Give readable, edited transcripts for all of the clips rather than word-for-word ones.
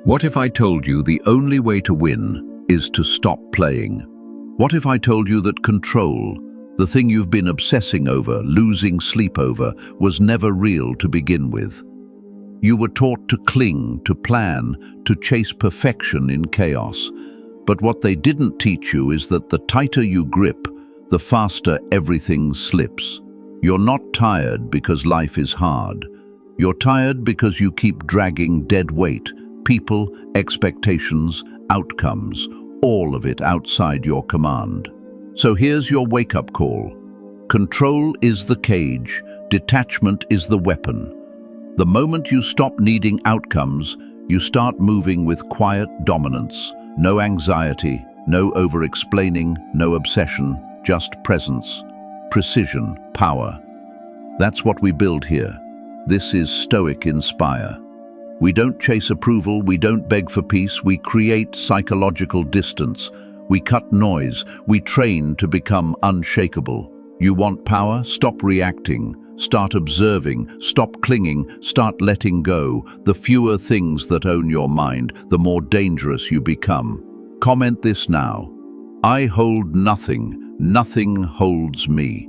What if I told you the only way to win is to stop playing? What if I told you that control, the thing you've been obsessing over, losing sleep over, was never real to begin with? You were taught to cling, to plan, to chase perfection in chaos. But what they didn't teach you is that the tighter you grip, the faster everything slips. You're not tired because life is hard. You're tired because you keep dragging dead weight, people, expectations, outcomes, all of it outside your command. So here's your wake-up call. Control is the cage, detachment is the weapon. The moment you stop needing outcomes, you start moving with quiet dominance. No anxiety, no over-explaining, no obsession, just presence, precision, power. That's what we build here. This is Stoic Inspire. We don't chase approval, we don't beg for peace, we create psychological distance. We cut noise, we train to become unshakable. You want power? Stop reacting. Start observing, stop clinging, start letting go. The fewer things that own your mind, the more dangerous you become. Comment this now. I hold nothing, nothing holds me.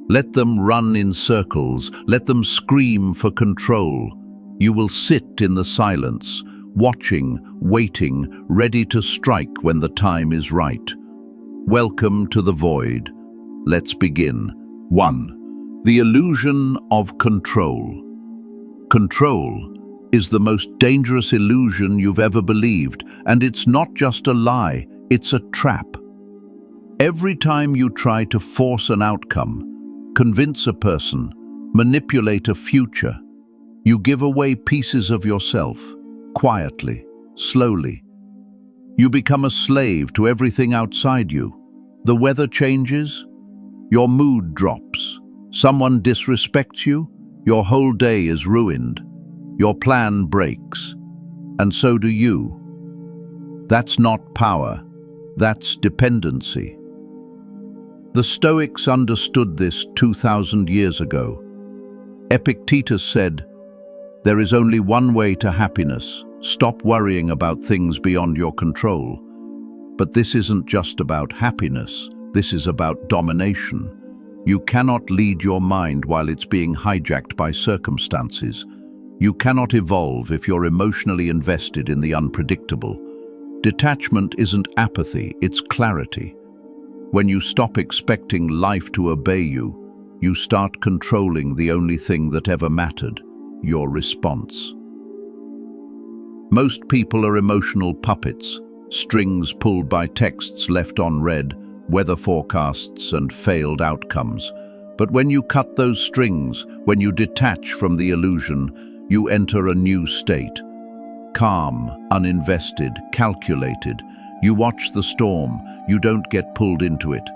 Let them run in circles, let them scream for control. You will sit in the silence, watching, waiting, ready to strike when the time is right. Welcome to the void. Let's begin. 1. The illusion of control. Control is the most dangerous illusion you've ever believed, and it's not just a lie, it's a trap. Every time you try to force an outcome, convince a person, manipulate a future, you give away pieces of yourself, quietly, slowly. You become a slave to everything outside you. The weather changes, your mood drops. Someone disrespects you, your whole day is ruined. Your plan breaks, and so do you. That's not power, that's dependency. The Stoics understood this 2,000 years ago. Epictetus said, "There is only one way to happiness. Stop worrying about things beyond your control." But this isn't just about happiness, this is about domination. You cannot lead your mind while it's being hijacked by circumstances. You cannot evolve if you're emotionally invested in the unpredictable. Detachment isn't apathy, it's clarity. When you stop expecting life to obey you, you start controlling the only thing that ever mattered, your response. Most people are emotional puppets, strings pulled by texts left unread, weather forecasts and failed outcomes. But when you cut those strings, when you detach from the illusion, you enter a new state. Calm, uninvested, calculated. You watch the storm, you don't get pulled into it.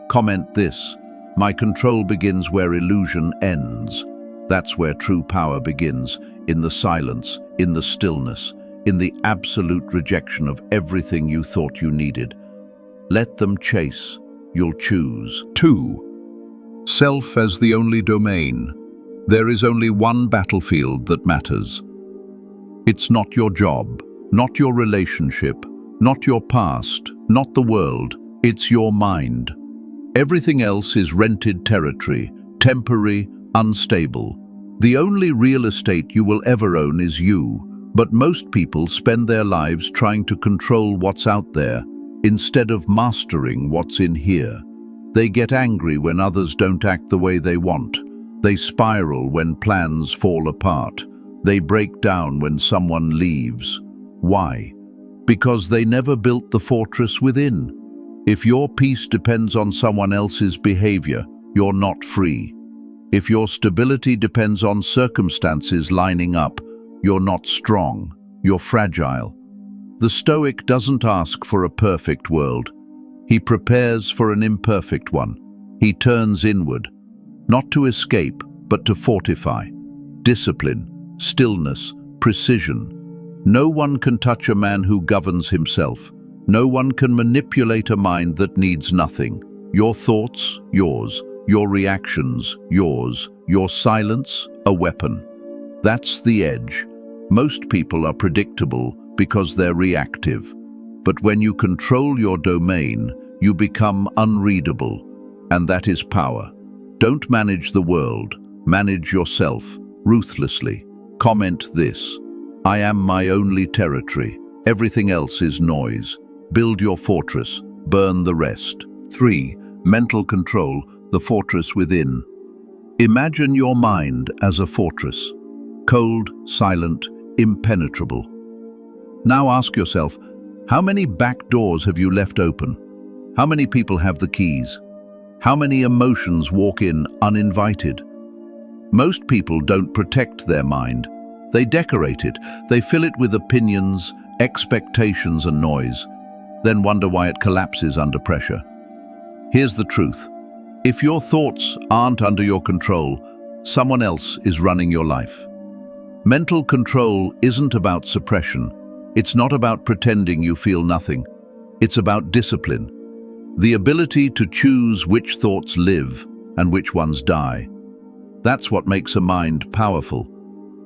Comment this: my control begins where illusion ends. That's where true power begins, in the silence, in the stillness, in the absolute rejection of everything you thought you needed. Let them chase, you'll choose. 2. Self as the only domain. There is only one battlefield that matters. It's not your job, not your relationship, not your past, not the world, it's your mind. Everything else is rented territory, temporary, unstable. The only real estate you will ever own is you, but most people spend their lives trying to control what's out there, instead of mastering what's in here. They get angry when others don't act the way they want. They spiral when plans fall apart. They break down when someone leaves. Why? Because they never built the fortress within. If your peace depends on someone else's behavior, you're not free. If your stability depends on circumstances lining up, you're not strong, you're fragile. The Stoic doesn't ask for a perfect world. He prepares for an imperfect one. He turns inward, not to escape, but to fortify. Discipline, stillness, precision. No one can touch a man who governs himself. No one can manipulate a mind that needs nothing. Your thoughts, yours. Your reactions, yours. Your silence, a weapon. That's the edge. Most people are predictable, because they're reactive. But when you control your domain, you become unreadable, and that is power. Don't manage the world, manage yourself, ruthlessly. Comment this: I am my only territory. Everything else is noise. Build your fortress, burn the rest. 3. Mental control, the fortress within. Imagine your mind as a fortress, cold, silent, impenetrable. Now ask yourself, how many back doors have you left open? How many people have the keys? How many emotions walk in uninvited? Most people don't protect their mind. They decorate it. They fill it with opinions, expectations, and noise, then wonder why it collapses under pressure. Here's the truth. If your thoughts aren't under your control, someone else is running your life. Mental control isn't about suppression. It's not about pretending you feel nothing. It's about discipline. The ability to choose which thoughts live and which ones die. That's what makes a mind powerful.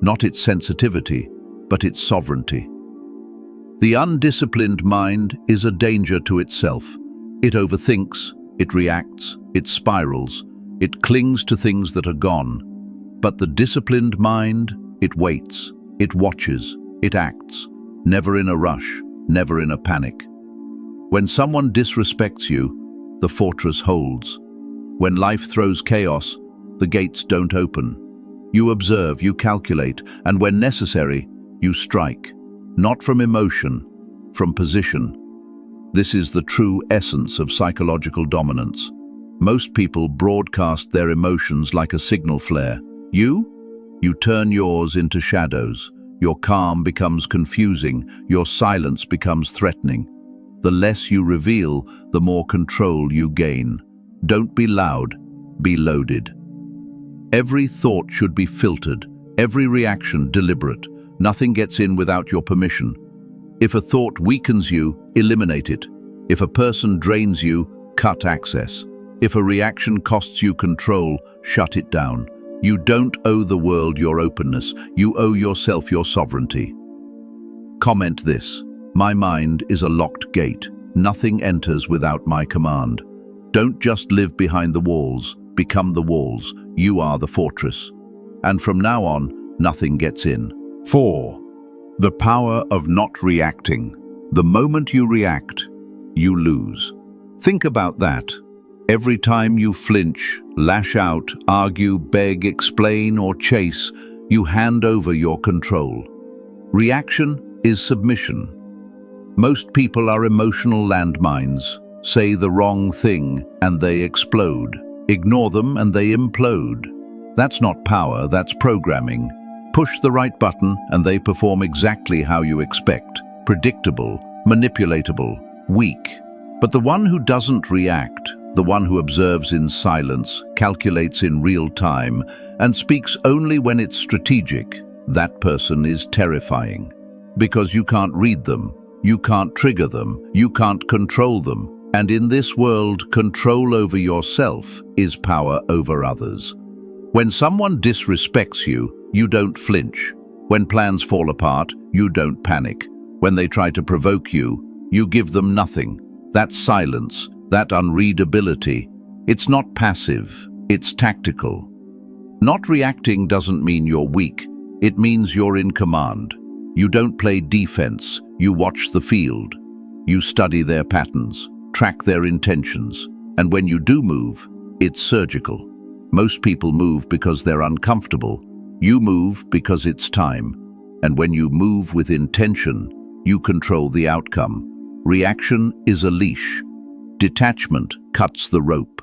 Not its sensitivity, but its sovereignty. The undisciplined mind is a danger to itself. It overthinks, it reacts, it spirals, it clings to things that are gone. But the disciplined mind, it waits, it watches, it acts, never in a rush, never in a panic. When someone disrespects you, the fortress holds. When life throws chaos, the gates don't open. You observe, you calculate, and when necessary, you strike. Not from emotion, from position. This is the true essence of psychological dominance. Most people broadcast their emotions like a signal flare. You turn yours into shadows. Your calm becomes confusing. Your silence becomes threatening. The less you reveal, the more control you gain. Don't be loud, be loaded. Every thought should be filtered, every reaction deliberate. Nothing gets in without your permission. If a thought weakens you, eliminate it. If a person drains you, cut access. If a reaction costs you control, shut it down. You don't owe the world your openness. You owe yourself your sovereignty. Comment this: my mind is a locked gate. Nothing enters without my command. Don't just live behind the walls. Become the walls. You are the fortress. And from now on, nothing gets in. 4. The power of not reacting. The moment you react, you lose. Think about that. Every time you flinch, lash out, argue, beg, explain, or chase, you hand over your control. Reaction is submission. Most people are emotional landmines. Say the wrong thing and they explode. Ignore them and they implode. That's not power, that's programming. Push the right button and they perform exactly how you expect. Predictable, manipulatable, weak. But the one who doesn't react, the one who observes in silence, calculates in real time, and speaks only when it's strategic, that person is terrifying. Because you can't read them, you can't trigger them, you can't control them. And in this world, control over yourself is power over others. When someone disrespects you, you don't flinch. When plans fall apart, you don't panic. When they try to provoke you, you give them nothing. That silence, that unreadability, it's not passive, it's tactical. Not reacting doesn't mean you're weak, it means you're in command. You don't play defense, you watch the field. You study their patterns, track their intentions, and when you do move, it's surgical. Most people move because they're uncomfortable. You move because it's time. And when you move with intention, you control the outcome. Reaction is a leash. Detachment cuts the rope.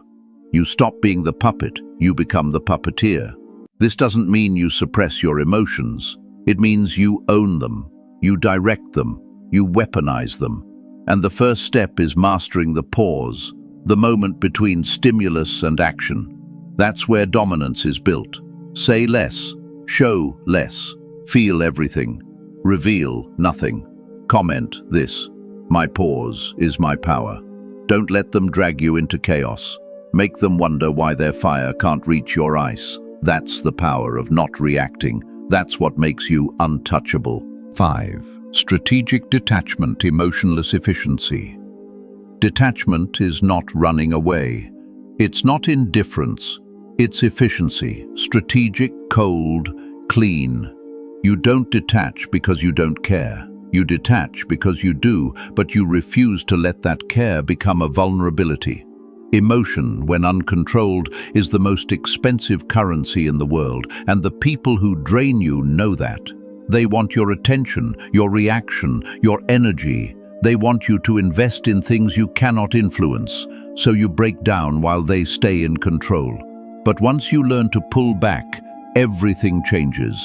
You stop being the puppet, you become the puppeteer. This doesn't mean you suppress your emotions. It means you own them, you direct them, you weaponize them. And the first step is mastering the pause, the moment between stimulus and action. That's where dominance is built. Say less, show less, feel everything, reveal nothing. Comment this: my pause is my power. Don't let them drag you into chaos. Make them wonder why their fire can't reach your ice. That's the power of not reacting. That's what makes you untouchable. 5. Strategic detachment, emotionless efficiency. Detachment is not running away. It's not indifference. It's efficiency, strategic, cold, clean. You don't detach because you don't care. You detach because you do, but you refuse to let that care become a vulnerability. Emotion, when uncontrolled, is the most expensive currency in the world, and the people who drain you know that. They want your attention, your reaction, your energy. They want you to invest in things you cannot influence, so you break down while they stay in control. But once you learn to pull back, everything changes.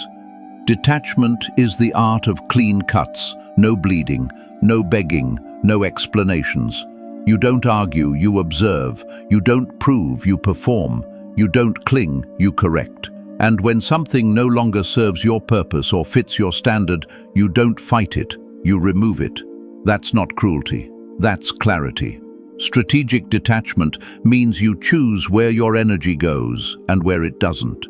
Detachment is the art of clean cuts, no bleeding, no begging, no explanations. You don't argue, you observe. You don't prove, you perform. You don't cling, you correct. And when something no longer serves your purpose or fits your standard, you don't fight it, you remove it. That's not cruelty, that's clarity. Strategic detachment means you choose where your energy goes and where it doesn't.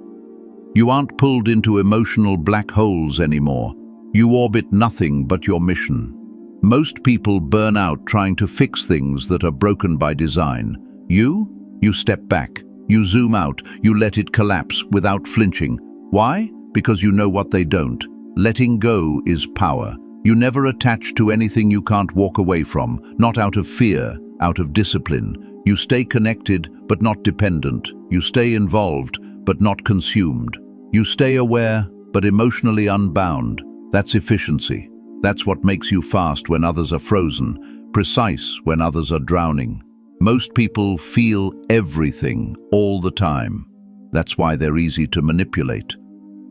You aren't pulled into emotional black holes anymore. You orbit nothing but your mission. Most people burn out trying to fix things that are broken by design. You step back, you zoom out, you let it collapse without flinching. Why? Because you know what they don't. Letting go is power. You never attach to anything you can't walk away from, not out of fear, out of discipline. You stay connected, but not dependent. You stay involved, but not consumed. You stay aware, but emotionally unbound. That's efficiency. That's what makes you fast when others are frozen, precise when others are drowning. Most people feel everything all the time. That's why they're easy to manipulate.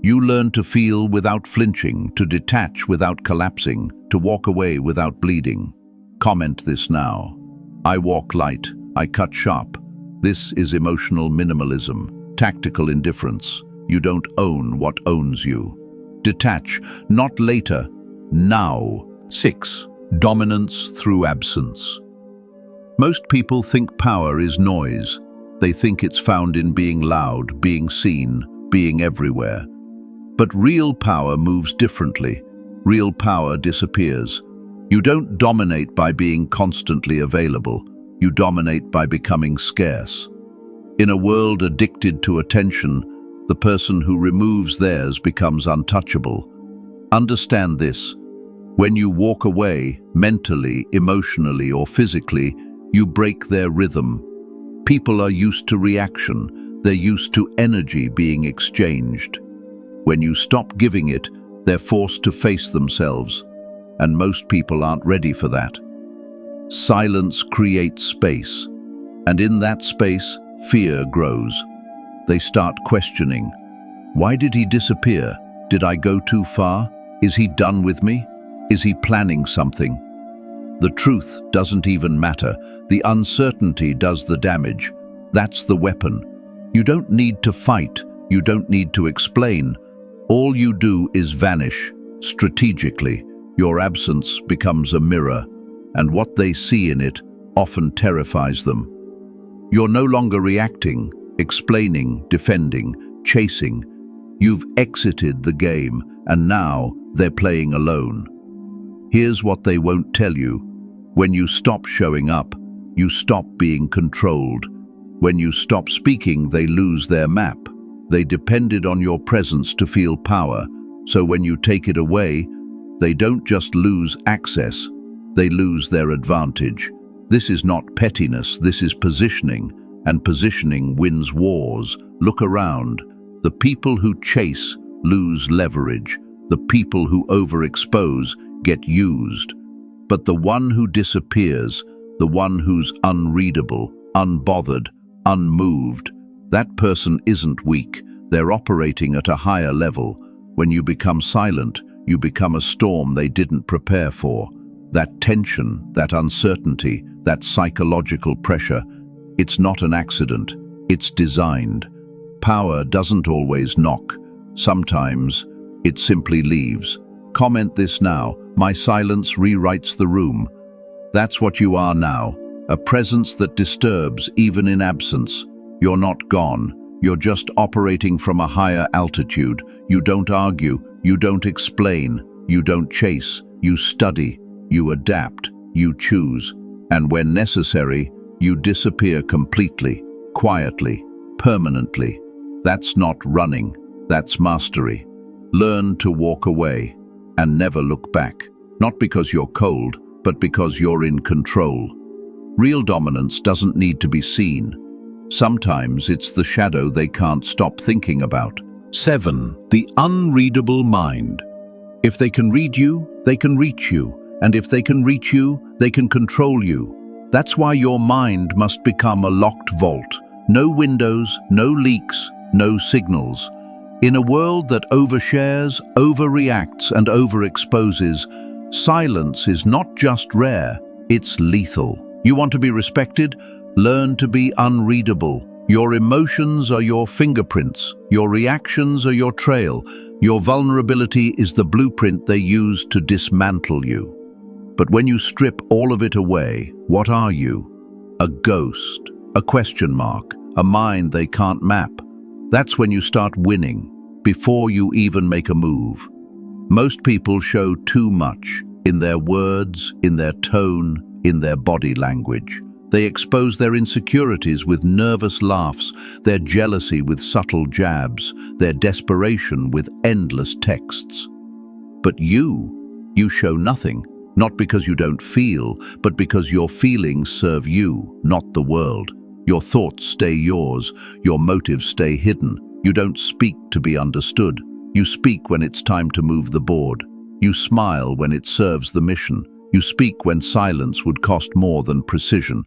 You learn to feel without flinching, to detach without collapsing, to walk away without bleeding. Comment this now. I walk light, I cut sharp. This is emotional minimalism, tactical indifference. You don't own what owns you. Detach, not later, now. 6. Dominance through absence. Most people think power is noise. They think it's found in being loud, being seen, being everywhere. But real power moves differently. Real power disappears. You don't dominate by being constantly available. You dominate by becoming scarce. In a world addicted to attention, the person who removes theirs becomes untouchable. Understand this. When you walk away, mentally, emotionally, or physically, you break their rhythm. People are used to reaction. They're used to energy being exchanged. When you stop giving it, they're forced to face themselves. And most people aren't ready for that. Silence creates space. And in that space, fear grows. They start questioning. Why did he disappear? Did I go too far? Is he done with me? Is he planning something? The truth doesn't even matter. The uncertainty does the damage. That's the weapon. You don't need to fight. You don't need to explain. All you do is vanish. Strategically, your absence becomes a mirror, and what they see in it often terrifies them. You're no longer reacting, explaining, defending, chasing. You've exited the game, and now they're playing alone. Here's what they won't tell you. When you stop showing up, you stop being controlled. When you stop speaking, they lose their map. They depended on your presence to feel power, so when you take it away, they don't just lose access, they lose their advantage. This is not pettiness, this is positioning, and positioning wins wars. Look around. The people who chase lose leverage. The people who overexpose get used. But the one who disappears, the one who's unreadable, unbothered, unmoved, that person isn't weak. They're operating at a higher level. When you become silent, you become a storm they didn't prepare for. That tension, that uncertainty, that psychological pressure, it's not an accident, it's designed. Power doesn't always knock. Sometimes it simply leaves. Comment this now. My silence rewrites the room. That's what you are now, a presence that disturbs even in absence. You're not gone. You're just operating from a higher altitude. You don't argue. You don't explain. You don't chase. you study, you adapt, you choose, and when necessary, you disappear completely, quietly, permanently. That's not running, that's mastery. Learn to walk away and never look back, not because you're cold, but because you're in control. Real dominance doesn't need to be seen. Sometimes it's the shadow they can't stop thinking about. 7. The unreadable mind. If they can read you, they can reach you. And if they can reach you, they can control you. That's why your mind must become a locked vault. No windows, no leaks, no signals. In a world that overshares, overreacts, and overexposes, silence is not just rare, it's lethal. You want to be respected? Learn to be unreadable. Your emotions are your fingerprints. Your reactions are your trail. Your vulnerability is the blueprint they use to dismantle you. But when you strip all of it away, what are you? A ghost, a question mark, a mind they can't map. That's when you start winning, before you even make a move. Most people show too much, in their words, in their tone, in their body language. They expose their insecurities with nervous laughs, their jealousy with subtle jabs, their desperation with endless texts. But you show nothing, not because you don't feel, but because your feelings serve you, not the world. Your thoughts stay yours, your motives stay hidden. You don't speak to be understood. You speak when it's time to move the board. You smile when it serves the mission. You speak when silence would cost more than precision.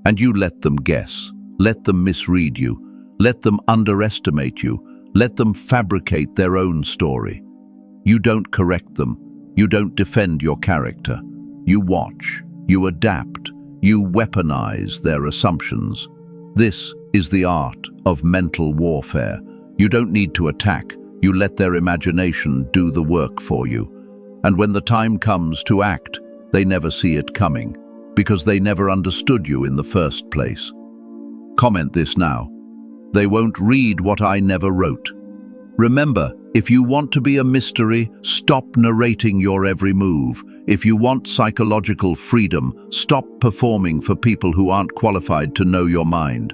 And you let them guess, let them misread you, let them underestimate you, let them fabricate their own story. You don't correct them, you don't defend your character. You watch, you adapt, you weaponize their assumptions. This is the art of mental warfare. You don't need to attack, you let their imagination do the work for you. And when the time comes to act, they never see it coming, because they never understood you in the first place. Comment this now. They won't read what I never wrote. Remember, if you want to be a mystery, stop narrating your every move. If you want psychological freedom, stop performing for people who aren't qualified to know your mind.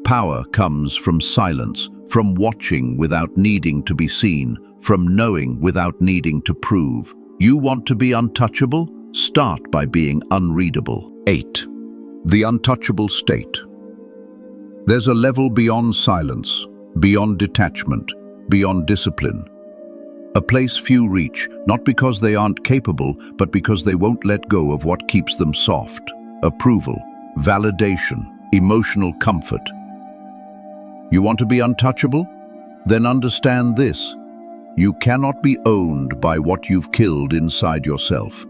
Power comes from silence, from watching without needing to be seen, from knowing without needing to prove. You want to be untouchable? Start by being unreadable. 8. The untouchable state. There's a level beyond silence, beyond detachment, beyond discipline. A place few reach, not because they aren't capable, but because they won't let go of what keeps them soft. Approval, validation, emotional comfort. You want to be untouchable? Then understand this. You cannot be owned by what you've killed inside yourself.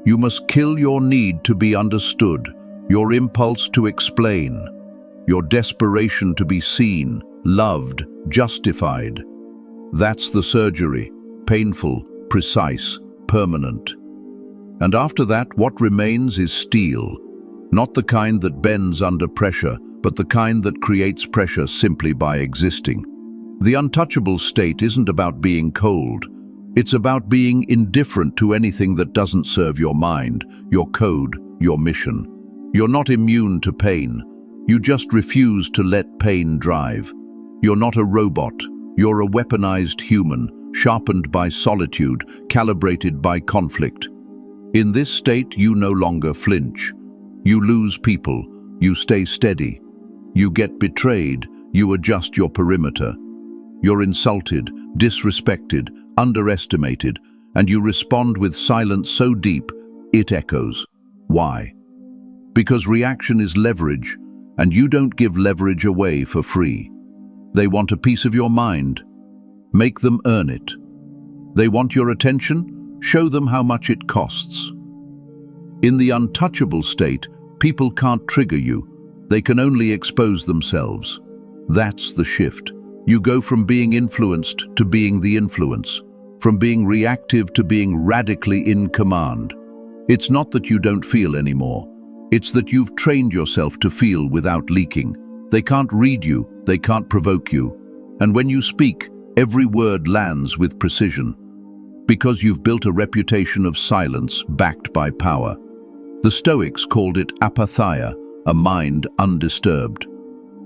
You must kill your need to be understood, your impulse to explain, your desperation to be seen, loved, justified. That's the surgery, painful, precise, permanent. And after that, what remains is steel, not the kind that bends under pressure, but the kind that creates pressure simply by existing. The untouchable state isn't about being cold. It's about being indifferent to anything that doesn't serve your mind, your code, your mission. You're not immune to pain. You just refuse to let pain drive. You're not a robot. You're a weaponized human, sharpened by solitude, calibrated by conflict. In this state, you no longer flinch. You lose people. You stay steady. You get betrayed. You adjust your perimeter. You're insulted, disrespected, underestimated, and you respond with silence so deep, it echoes. Why? Because reaction is leverage, and you don't give leverage away for free. They want a piece of your mind. Make them earn it. They want your attention? Show them how much it costs. In the untouchable state, people can't trigger you. They can only expose themselves. That's the shift. You go from being influenced to being the influence, from being reactive to being radically in command. It's not that you don't feel anymore. It's that you've trained yourself to feel without leaking. They can't read you, they can't provoke you. And when you speak, every word lands with precision. Because you've built a reputation of silence backed by power. The Stoics called it apatheia, a mind undisturbed.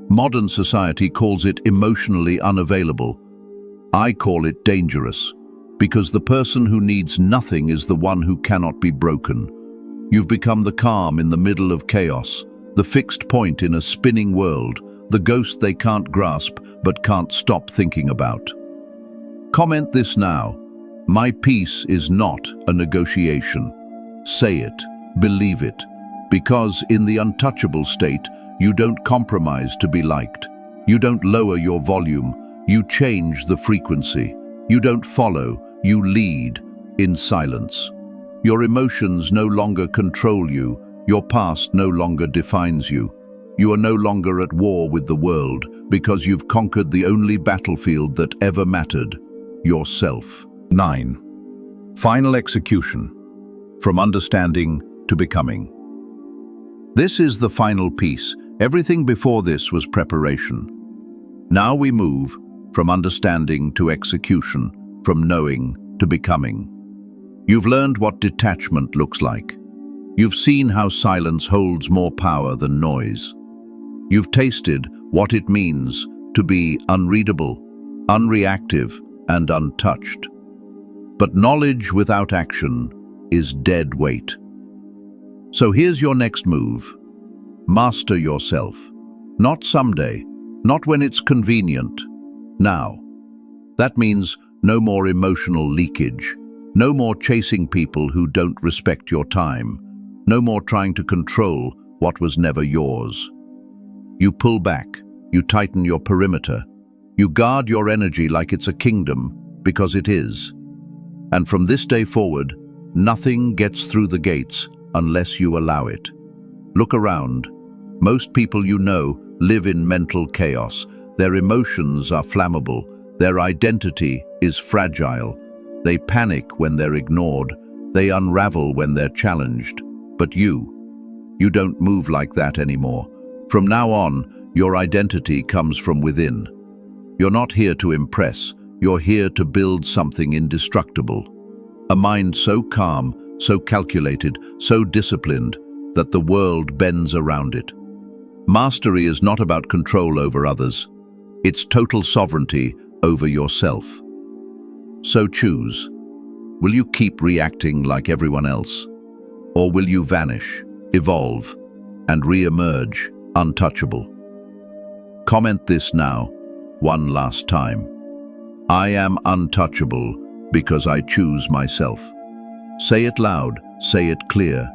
Modern society calls it emotionally unavailable. I call it dangerous, because the person who needs nothing is the one who cannot be broken. You've become the calm in the middle of chaos, the fixed point in a spinning world, the ghost they can't grasp but can't stop thinking about. Comment this now. My peace is not a negotiation. Say it, believe it, because in the untouchable state, you don't compromise to be liked. You don't lower your volume, you change the frequency. You don't follow, you lead in silence. Your emotions no longer control you, your past no longer defines you. You are no longer at war with the world because you've conquered the only battlefield that ever mattered, yourself. 9. Final execution. From understanding to becoming. This is the final piece. Everything before this was preparation. Now we move from understanding to execution, from knowing to becoming. You've learned what detachment looks like. You've seen how silence holds more power than noise. You've tasted what it means to be unreadable, unreactive, and untouched. But knowledge without action is dead weight. So here's your next move. Master yourself. Not someday, not when it's convenient. Now. That means no more emotional leakage. No more chasing people who don't respect your time. No more trying to control what was never yours. You pull back. You tighten your perimeter. You guard your energy like it's a kingdom, because it is. And from this day forward, nothing gets through the gates unless you allow it. Look around. Most people you know live in mental chaos. Their emotions are flammable. Their identity is fragile. They panic when they're ignored. They unravel when they're challenged. But you don't move like that anymore. From now on, your identity comes from within. You're not here to impress. You're here to build something indestructible. A mind so calm, so calculated, so disciplined, that the world bends around it. Mastery is not about control over others. It's total sovereignty over yourself. So choose. Will you keep reacting like everyone else? Or will you vanish, evolve, and re-emerge untouchable? Comment this now, one last time. I am untouchable because I choose myself. Say it loud, say it clear.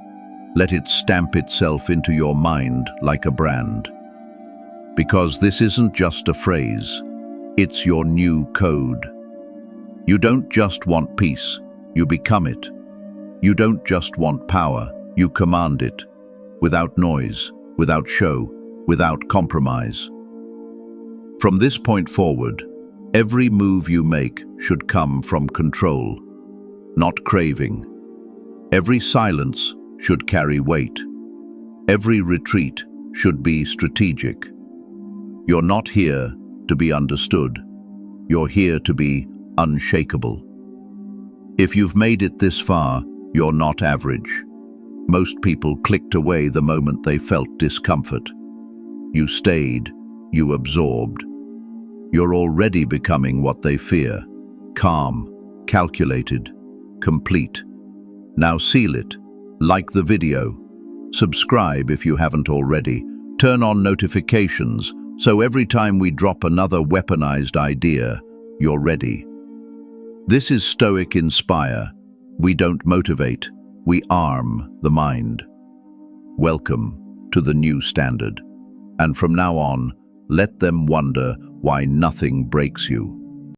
Let it stamp itself into your mind like a brand. Because this isn't just a phrase, it's your new code. You don't just want peace, you become it. You don't just want power, you command it. Without noise, without show, without compromise. From this point forward, every move you make should come from control, not craving. Every silence should carry weight. Every retreat should be strategic. You're not here to be understood. You're here to be unshakable. If you've made it this far, you're not average. Most people clicked away the moment they felt discomfort. You stayed, you absorbed. You're already becoming what they fear. Calm, calculated, complete. Now seal it. Like the video. Subscribe if you haven't already. Turn on notifications so every time we drop another weaponized idea, you're ready. This is Stoic Inspire. We don't motivate, we arm the mind. Welcome to the new standard. And from now on, let them wonder why nothing breaks you.